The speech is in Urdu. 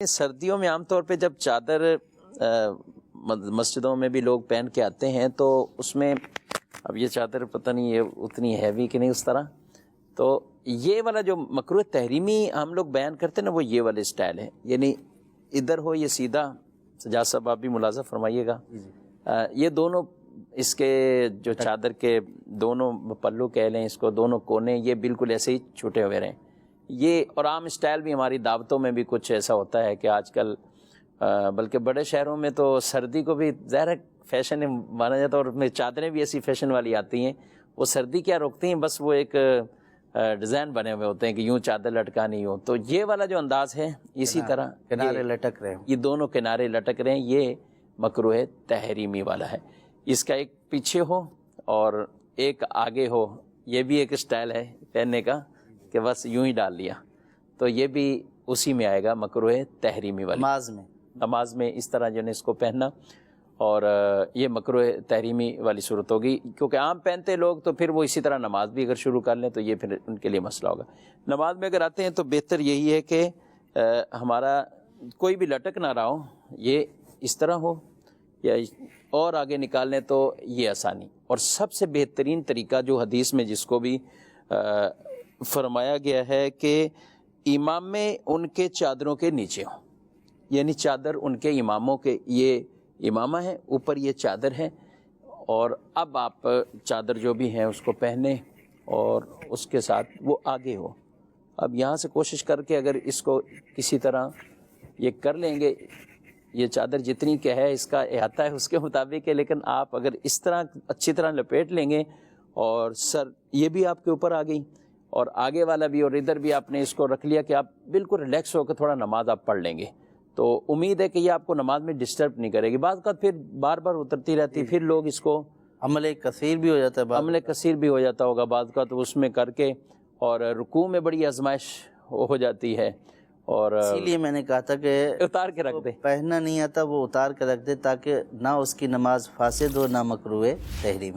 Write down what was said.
سردیوں میں عام طور پہ جب چادر مسجدوں میں بھی لوگ پہن کے آتے ہیں تو اس میں اب یہ چادر پتہ نہیں یہ اتنی ہیوی کہ نہیں اس طرح، تو یہ والا جو مکروہ تحریمی ہم لوگ بیان کرتے ہیں نا وہ یہ والے اسٹائل ہے، یعنی ادھر ہو یہ سیدھا، سجاد صاحب آپ بھی ملاحظہ فرمائیے گا، یہ دونوں اس کے جو چادر کے دونوں پلو کہہ لیں اس کو، دونوں کونے یہ بالکل ایسے ہی چھوٹے ہوئے رہیں، یہ اور عام اسٹائل بھی ہماری دعوتوں میں بھی کچھ ایسا ہوتا ہے کہ آج کل بلکہ بڑے شہروں میں تو سردی کو بھی ظاہر فیشن مانا جاتا ہے، اور چادریں بھی ایسی فیشن والی آتی ہیں، وہ سردی کیا روکتی ہیں، بس وہ ایک ڈیزائن بنے ہوئے ہوتے ہیں کہ یوں چادر لٹکانی ہو، تو یہ والا جو انداز ہے اسی طرح کنارے لٹک رہے ہیں، یہ دونوں کنارے لٹک رہے ہیں، یہ مکروہ تحریمی والا ہے۔ اس کا ایک پیچھے ہو اور ایک آگے ہو، یہ بھی ایک اسٹائل ہے پہننے کا کہ بس یوں ہی ڈال لیا، تو یہ بھی اسی میں آئے گا مکروہ تحریمی والا، نماز میں اس طرح جو ہے اس کو پہننا، اور یہ مکروہ تحریمی والی صورت ہوگی، کیونکہ عام پہنتے لوگ تو پھر وہ اسی طرح نماز بھی اگر شروع کر لیں تو یہ پھر ان کے لیے مسئلہ ہوگا۔ نماز میں اگر آتے ہیں تو بہتر یہی ہے کہ ہمارا کوئی بھی لٹک نہ رہا ہو، یہ اس طرح ہو یا اور آگے نکال لیں تو یہ آسانی، اور سب سے بہترین طریقہ جو حدیث میں جس کو بھی فرمایا گیا ہے کہ امام میں ان کے چادروں کے نیچے ہوں، یعنی چادر ان کے اماموں کے، یہ امامہ ہے اوپر یہ چادر ہے، اور اب آپ چادر جو بھی ہیں اس کو پہنیں اور اس کے ساتھ وہ آگے ہو۔ اب یہاں سے کوشش کر کے اگر اس کو کسی طرح یہ کر لیں گے، یہ چادر جتنی کہ ہے اس کا احاطہ ہے اس کے مطابق ہے، لیکن آپ اگر اس طرح اچھی طرح لپیٹ لیں گے اور سر یہ بھی آپ کے اوپر آ گئی اور آگے والا بھی، اور ادھر بھی آپ نے اس کو رکھ لیا کہ آپ بالکل ریلیکس ہو کے تھوڑا نماز آپ پڑھ لیں گے، تو امید ہے کہ یہ آپ کو نماز میں ڈسٹرب نہیں کرے گی۔ بعض اوقات پھر بار بار اترتی رہتی، پھر لوگ اس کو عمل کثیر بھی ہو جاتا ہے، عمل کثیر بھی ہو جاتا ہوگا بعض اوقات، اس میں کر کے اور رکوع میں بڑی آزمائش ہو جاتی ہے، اور اسی لیے میں نے کہا تھا کہ اتار کے رکھ دے، پہننا نہیں آتا وہ اتار کے رکھ دے تاکہ نہ اس کی نماز فاسد ہو نہ مکروہ تحریم۔